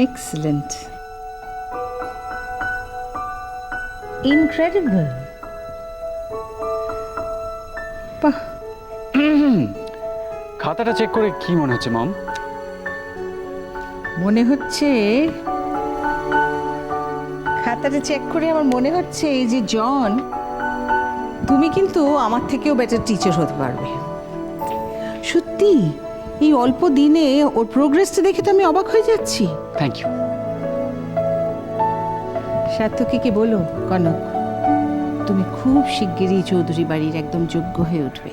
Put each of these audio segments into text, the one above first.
Excellent. Incredible. বাহ, খাতাটা check করে কি মনে হচ্ছে মম? মনে হচ্ছে খাতাটা চেক করে আমার মনে হচ্ছে এই যে জন, তুমি কিন্তু আমার থেকেও বেটার টিচার হতে পারবে। সত্যি এই অল্প দিনে ওর প্রোগ্রেসটা দেখে তো আমি অবাক হয়ে যাচ্ছি। Thank you. সার্থকীকে বলো কনক, তুমি খুব শিগগিরই চৌধুরী বাড়ির একদম যোগ্য হয়ে উঠবে।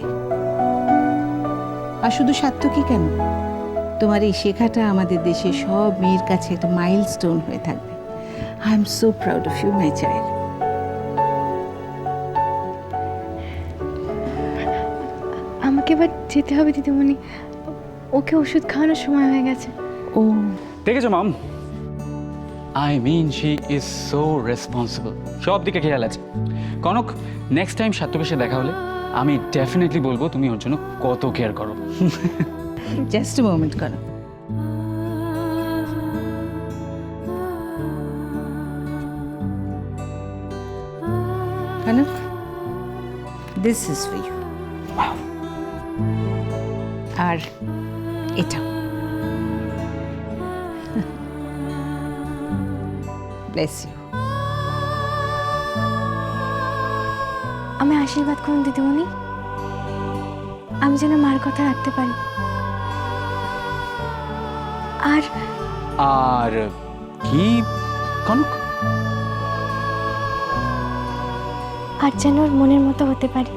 আর শুধু সার্থকী কেন, তোমার এই শেখাটা আমাদের দেশে সব মেয়ের কাছে একটা মাইলস্টোন হয়ে থাকবে। I am so proud of you my child. আমাকে এবার যেতে হবে দিদিমণি, ওকে ওষুধ খাওয়ানোর সময় হয়ে গেছে। ও দেখেছো mom, I mean she is so responsible, সব দিকে খেয়াল আছে। কনক, নেক্সট টাইম সার্থকের সাথে দেখা হলে আমি ডেফিনেটলি বলবো তুমি ওর জন্য কত কেয়ার করো। Just a moment Kanak. Kanak, this is for you. আর এটা ব্লেস ইউ। আমি আশীর্বাদ করুন দিদিমণি, আমি যেন মার কথা রাখতে পারি। আর আর কি কনক? আর যেন ওর মনের মতো হতে পারি।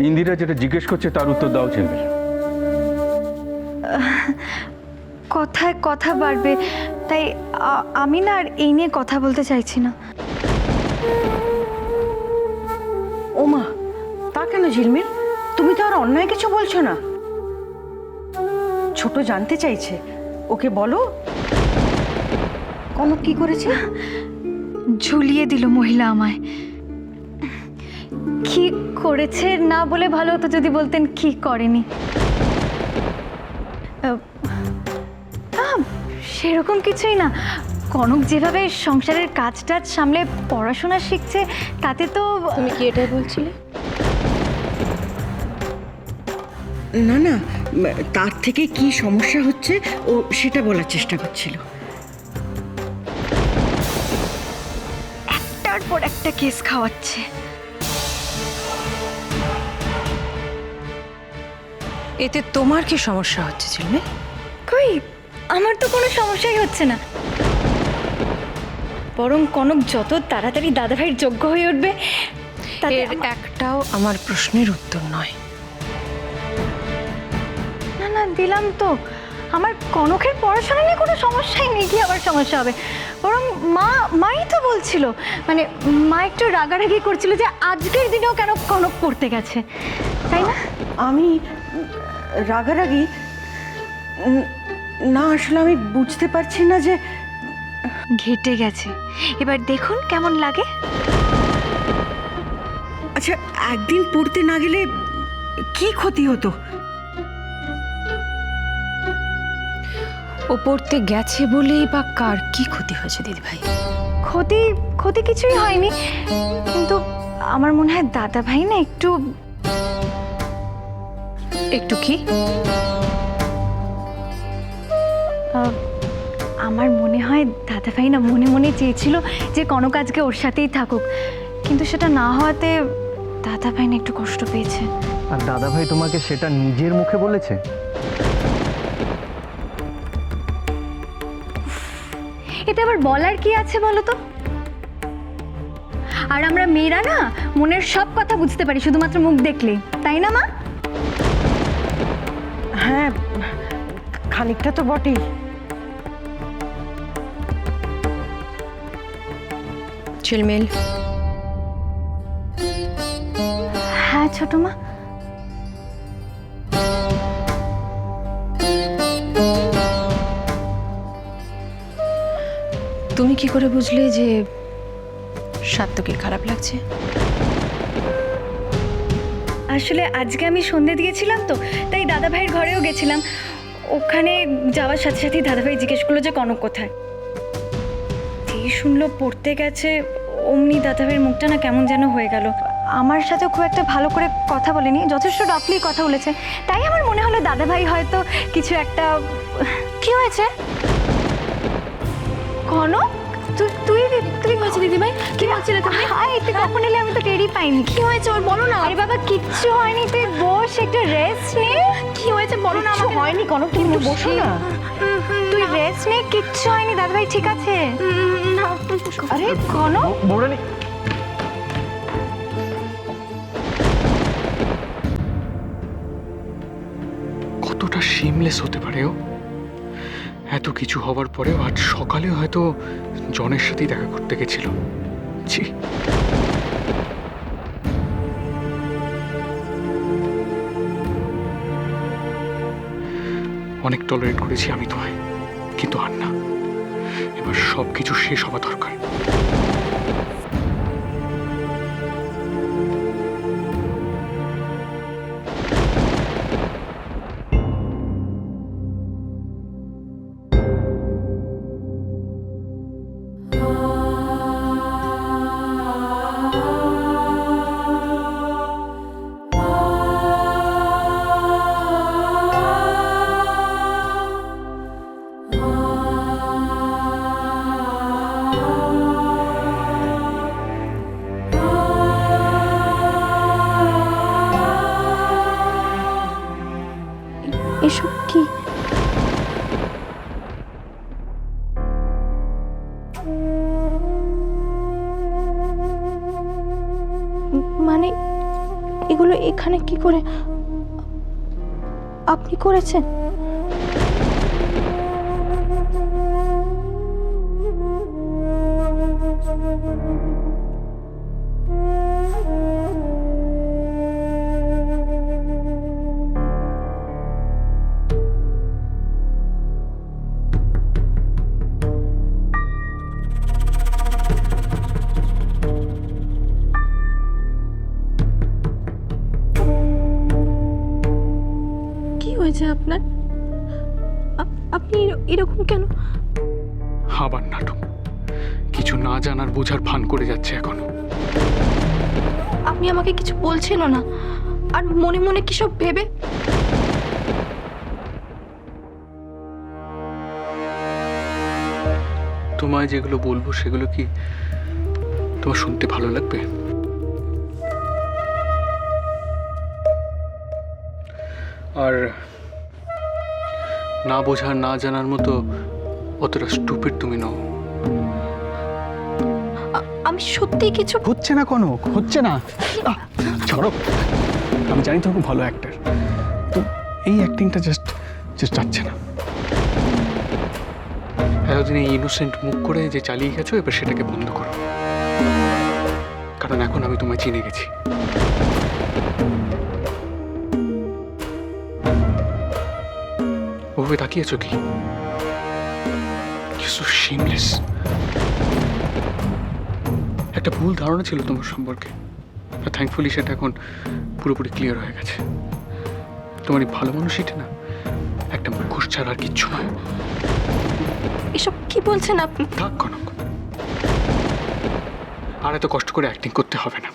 ইন্দিরা যেটা জিজ্ঞেস করছে তার উত্তর দাও ছেলে। কথায় কথা বাড়বে, তাই আমি না আর এই নিয়ে কথা বলতে চাইছি না। ওমা, তা কেন ঝিলমিল? তুমি তো আর অন্যায় কিছু বলছো না। ছোট জানতে চাইছে, ওকে বলো কনক কি করেছে। ঝুলিয়ে দিল মহিলা আমায়। কি করেছে না বলে ভালো হতো যদি বলতেন কি করেনি। সেরকম কিছুই না, কনক যেভাবে সংসারের কাজ টাজ সামলে পড়াশোনা শিখছে তাতে তো। তুমি কি এটাই বলছিলে? না না, তার থেকে কি সমস্যা হচ্ছে ও সেটা বলার চেষ্টা করছিল। একটার পর একটা কেস খাওয়াচ্ছে। এতে তোমার কি সমস্যা হচ্ছে ঝিলমিল? কই, আমার তো কোনো সমস্যাই হচ্ছে না। বরং কনক যত তাড়াতাড়ি দাদাভাইয়ের যোগ্য হয়ে উঠবে এর একটাও আমার প্রশ্নের উত্তর নয়। না না, দিলাম তো। আমার কনকের পড়াশোনা নিয়ে কোনো সমস্যাই নেই, কি আবার সমস্যা হবে? বরং মাই তো বলছিল, মানে মা একটু রাগারাগি করছিল যে আজকের দিনেও কেন কনক পড়তে গেছে, তাই না? আমি রাগারাগি না, আসলে আমি বুঝতে পারছি না যে। ঘেটে গেছে, এবার দেখুন কেমন লাগে। আচ্ছা, একদিন পড়তে না গেলে কি ক্ষতি হতো? ও পড়তে গেছে বলেই বা কার কি ক্ষতি হয়েছে দিদিভাই? ক্ষতি কিছুই হয়নি, কিন্তু আমার মনে হয় দাদাভাই না একটু কি? আমার মনে হয় দাদাভাই না মনে মনে চেয়েছিল যে কনক আজকে ওর সাথেই থাকুক, কিন্তু সেটা না হওয়াতে দাদাভাই না একটু কষ্ট পেয়েছে। আর দাদাভাই তোমাকে সেটা নিজের মুখে বলেছে? এতে আবার বলার কি আছে বলো তো? আর আমরা মেয়েরা না মনের সব কথা বুঝতে পারি শুধুমাত্র মুখ দেখলেই, তাই না মা? হ্যাঁ, খানিকটা তো বটেই। ঝিলমিল, হ্যাঁ ছোট মা? তুমি কি করে বুঝলে যে সাত্তকীর খারাপ লাগছে? আসলে আজকে আমি সন্ধে দিয়েছিলাম তো, তাই দাদা ভাইয়ের ঘরেও গেছিলাম। ওখানে যাওয়ার সাথে সাথেই দাদা ভাই জিজ্ঞেস করলো যে কনক কোথায়। যেই শুনলো পড়তে গেছে, অমনি দাদা ভাইয়ের মুখটা না কেমন যেন হয়ে গেল। আমার সাথে খুব একটা ভালো করে কথা বলেনি, যথেষ্ট রাফলি কথা বলেছে। তাই আমার মনে হলো দাদা ভাই হয়তো কিছু একটা। কি হয়েছে কনক? তুই তুই হয়েছে দিদিভাই? কি বলছিলে তুমি? হাই, তুই কখন এলে? আমি তো টেরই পাইনি। কি হয়েছে ওর বলো না। আরে বাবা, কিচ্ছু হয়নি, তুই বস, একটু রেস্ট নে। কি হয়েছে বলো না আমাকে। হয়নি কনক, তুমি বসো না। তুই রেস্ট নে, কিচ্ছু হয়নি, দাদা ভাই ঠিক আছে। আরে কনক, বৌরানী, কতটা শিমলেস হতে পারে ও? এত কিছু হবার পরেও আজ সকালে হয়তো জনের সাথেই দেখা করতে গেছিল। ছি, অনেক টলারেট করেছি আমি তোমায়, কিন্তু আর না। এবার সব কিছু শেষ হওয়া দরকার। এসব কি? মানে এগুলো এখানে কি করে আপনি করেছেন? কি হয়েছে আপনার? আপনি এরকম কেন? আবার নাটক। কিছু না জানার বোঝার ভান করে যাচ্ছে এখনো। আপনি আমাকে কিছু বলছেনও না, আর মনে মনে কি সব ভেবে। তোমায় যেগুলো বলবো সেগুলো কি তোমার শুনতে ভালো লাগবে? আর না বোঝার না জানার মতো অতটা স্টুপিড তুমি নও। আমি সত্যি কিছু। হচ্ছে না কনক, হচ্ছে না। ছাড়ো, আমি জানি তুমি খুব ভালো অ্যাক্টর, তো এই অ্যাক্টিংটা জাস্ট যাচ্ছে না। এতদিন এই ইনোসেন্ট মুখ করে যে চালিয়ে গেছো, এবার সেটাকে বন্ধ করো। কারণ এখন আমি তোমায় চিনে গেছি। ওভাবে তাকিয়েছো কি? So shameless. একটা ভুল ধারণা ছিল তোমার সম্পর্কে, আর থ্যাঙ্কফুলি সেটা এখন পুরোপুরি ক্লিয়ার হয়ে গেছে। তোমার এই ভালো মানুষইটা না একটা মুখোশ ছাড়া আর কিচ্ছু নয়। এসব কি বলছেন আপনি? থাক কনক, আর এত কষ্ট করে অ্যাক্টিং করতে হবে না,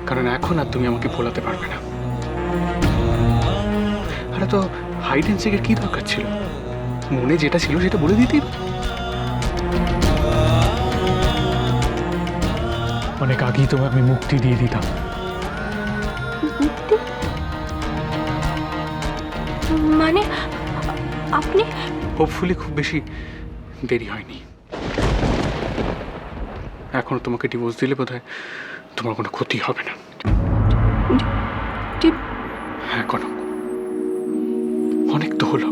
কারণ এখন আর তুমি আমাকে ভোলাতে পারবে না। আরে তো হাইড অ্যান্ড সিকের কি দরকার ছিল? মনে যেটা ছিল সেটা বলে দিতেই। অনেক আগেই তোমায় আমি মুক্তি দিয়ে দিতাম। মানে আপনি? হোপফুলি খুব বেশি দেরি হয়নি। এখনো তোমাকে ডিভোর্স দিলে বোধহয় তোমার কোনো ক্ষতি হবে না। হ্যাঁ কনক, অনেক তো হলো।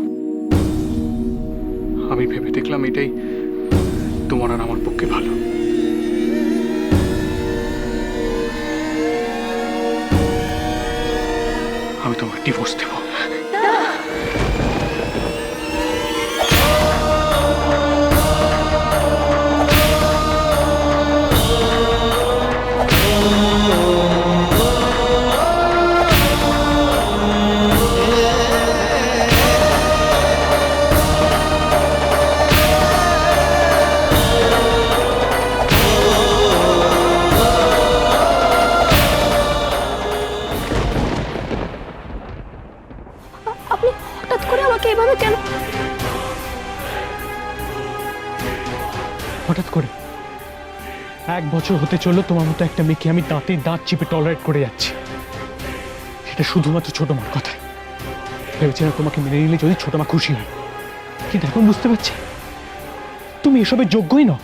আমি ভেবে দেখলাম এটাই তোমার আর আমার পক্ষে ভালো। ডিভোর্স দেবো। আপনি হঠাৎ করে আমাকে এভাবে কেন? হঠাৎ করে 1 বছর হতে চললো তোমার মতো একটা মেয়েকে আমি দাঁতে দাঁত চিপে টলারেট করে যাচ্ছি, সেটা শুধুমাত্র ছোট মার কথায়। ভেবেছিলাম তোমাকে মেনে নিলে যদি ছোট মা খুশি হয়, কিন্তু এখন বুঝতে পারছি তুমি এসবের যোগ্যই নও।